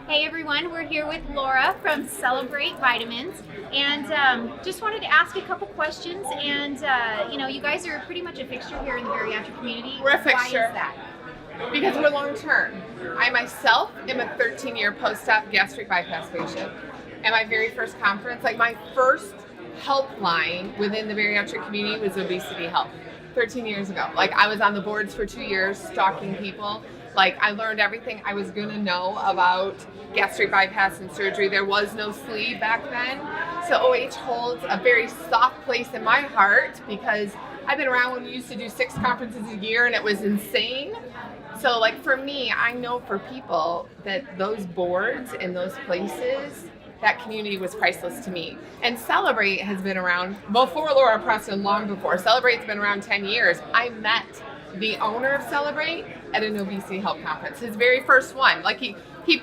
Hey everyone, we're here with Laura from Celebrate Vitamins, and just wanted to ask a couple questions. And you guys are pretty much a fixture here in the bariatric community. We're a fixture. Why is that? Because we're long term. I myself am a 13-year post-op gastric bypass patient. And my very first conference, like my first helpline within the bariatric community was obesity health 13 years ago. Like I was on the boards for 2 years stalking people. Like I learned everything I was gonna know about gastric bypass and surgery. There was no sleeve back then. So OH holds a very soft place in my heart because I've been around when we used to do 6 conferences a year and it was insane. So like for me, I know for people that those boards and those places, that community was priceless to me. And Celebrate has been around before Laura Preston, long before. Celebrate's been around 10 years. I met the owner of Celebrate at an obesity health conference, his very first one. Like he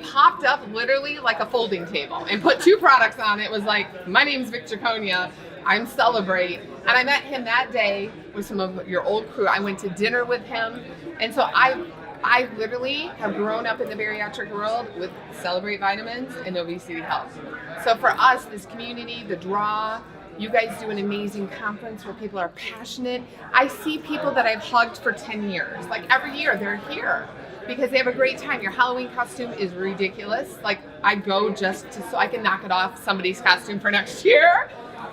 popped up literally like a folding table and put 2 products on it. It was like, my name's Vic Jaconia, I'm Celebrate. And I met him that day with some of your old crew. I went to dinner with him. And so I literally have grown up in the bariatric world with Celebrate Vitamins and obesity health. So for us, this community, the draw, you guys do an amazing conference where people are passionate. I see people that I've hugged for 10 years. Like every year they're here because they have a great time. Your Halloween costume is ridiculous. Like I go just so I can knock it off somebody's costume for next year.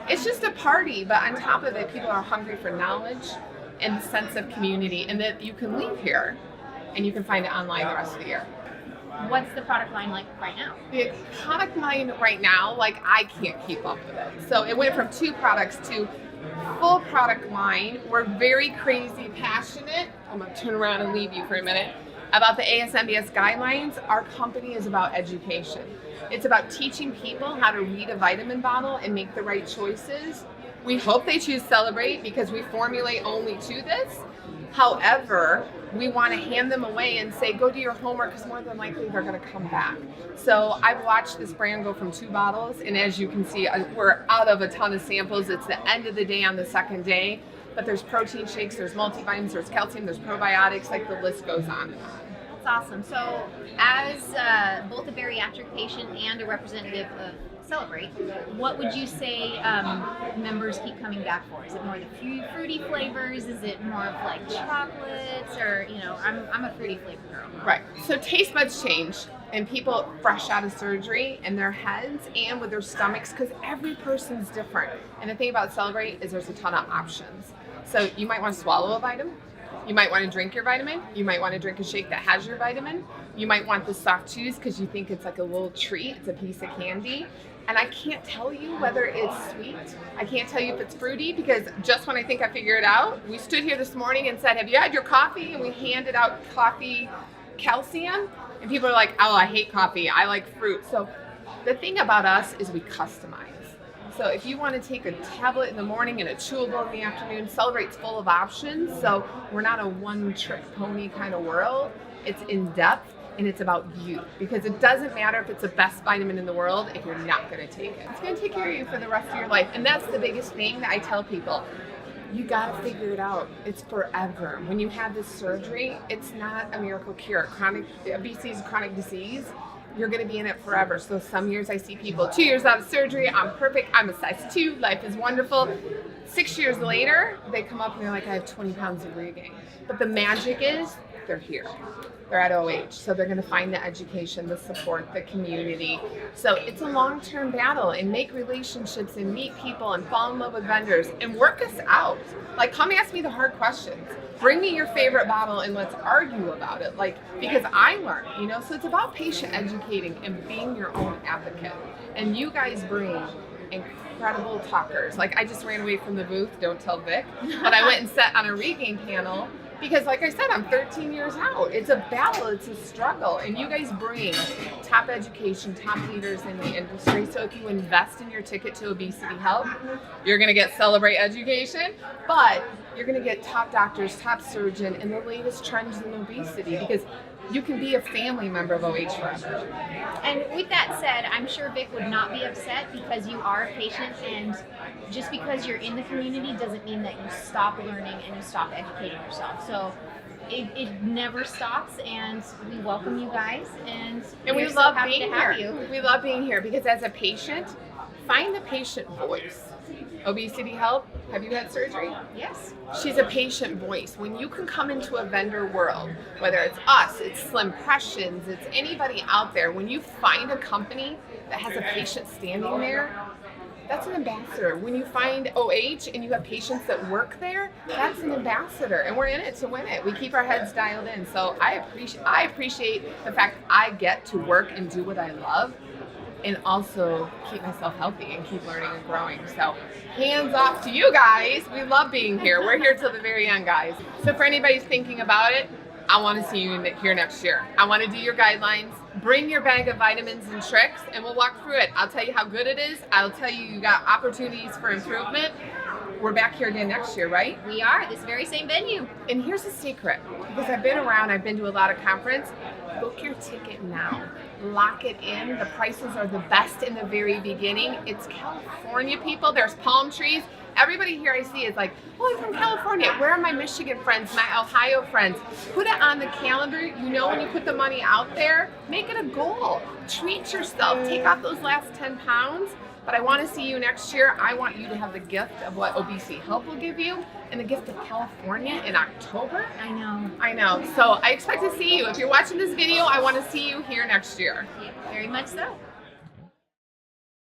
It's just a party, but on top of it, people are hungry for knowledge and the sense of community, and that you can leave here and you can find it online the rest of the year. What's the product line like right now? The product line right now, like I can't keep up with it. So it went from 2 products to full product line. We're very crazy passionate. I'm gonna turn around and leave you for a minute. About the ASMBS guidelines, our company is about education. It's about teaching people how to read a vitamin bottle and make the right choices. We hope they choose Celebrate because we formulate only to this. However, we want to hand them away and say, go do your homework because more than likely they're going to come back. So I've watched this brand go from 2 bottles, and as you can see, we're out of a ton of samples. It's the end of the day on the second day, but there's protein shakes, there's multivitamins, there's calcium, there's probiotics, like the list goes on and on. That's awesome. So as both a bariatric patient and a representative of Celebrate, what would you say members keep coming back for? Is it more the fruity flavors? Is it more of like chocolates? Or, I'm a fruity flavor girl. Right. So taste buds change, and people fresh out of surgery in their heads and with their stomachs, because every person's different. And the thing about Celebrate is there's a ton of options. So you might want to swallow a vitamin. You might want to drink your vitamin. You might want to drink a shake that has your vitamin. You might want the soft chews because you think it's like a little treat. It's a piece of candy. And I can't tell you whether it's sweet. I can't tell you if it's fruity because just when I think I figure it out, we stood here this morning and said, have you had your coffee? And we handed out coffee calcium. And people are like, oh, I hate coffee. I like fruit. So the thing about us is we customize. So if you want to take a tablet in the morning and a chewable in the afternoon, Celebrate's full of options. So we're not a one-trick pony kind of world. It's in-depth. And it's about you, because it doesn't matter if it's the best vitamin in the world if you're not going to take it. It's going to take care of you for the rest of your life. And that's the biggest thing that I tell people. You got to figure it out. It's forever. When you have this surgery, it's not a miracle cure. Obesity is a chronic disease. You're going to be in it forever. So some years I see people 2 years out of surgery, I'm perfect, I'm a size 2, life is wonderful. 6 years later, they come up and they're like, I have 20 pounds of regain. But the magic is they're here. They're at OH, so they're going to find the education, the support, the community. So it's a long-term battle, and make relationships and meet people and fall in love with vendors and work us out. Like, come ask me the hard questions. Bring me your favorite bottle and let's argue about it. Like, because I learn, So it's about patient educating and being your own advocate. And you guys bring incredible talkers. Like, I just ran away from the booth, don't tell Vic, but I went and sat on a regain panel. Because like I said, I'm 13 years out. It's a battle, it's a struggle. And you guys bring top education, top leaders in the industry. So if you invest in your ticket to obesity health, you're gonna get Celebrate education, but you're gonna get top doctors, top surgeon, and the latest trends in obesity, because you can be a family member of OH forever. And with that said, I'm sure Vic would not be upset because you are a patient, and just because you're in the community doesn't mean that you stop learning and you stop educating yourself. So it never stops, and we welcome you guys, and we we're so love happy being to have here. you. We love being here because as a patient, find the patient voice. Obesity Help, have you had surgery? Yes. She's a patient voice. When you can come into a vendor world, whether it's us, it's Slim Pressions, it's anybody out there, when you find a company that has a patient standing there, that's an ambassador. When you find OH and you have patients that work there, that's an ambassador, and we're in it to win it. We keep our heads dialed in. So I appreciate the fact I get to work and do what I love, and also keep myself healthy and keep learning and growing. So hands off to you guys. We love being here. We're here till the very end, guys. So for anybody who's thinking about it, I want to see you here next year. I want to do your guidelines. Bring your bag of vitamins and tricks, and we'll walk through it. I'll tell you how good it is. I'll tell you you got opportunities for improvement. We're back here again next year, right? We are, this very same venue. And here's a secret, because I've been around, I've been to a lot of conferences. Book your ticket now. Lock it in. The prices are the best in the very beginning. It's California, people. There's palm trees. Everybody here I see is like, oh, I'm from California. Where are my Michigan friends, my Ohio friends? Put it on the calendar. You know, when you put the money out there, make it a goal. Treat yourself. Take off those last 10 pounds. But I want to see you next year. I want you to have the gift of what Obesity Help will give you, and the gift of California in October. I know. So I expect to see you. If you're watching this video, I want to see you here next year. Yeah, very much so.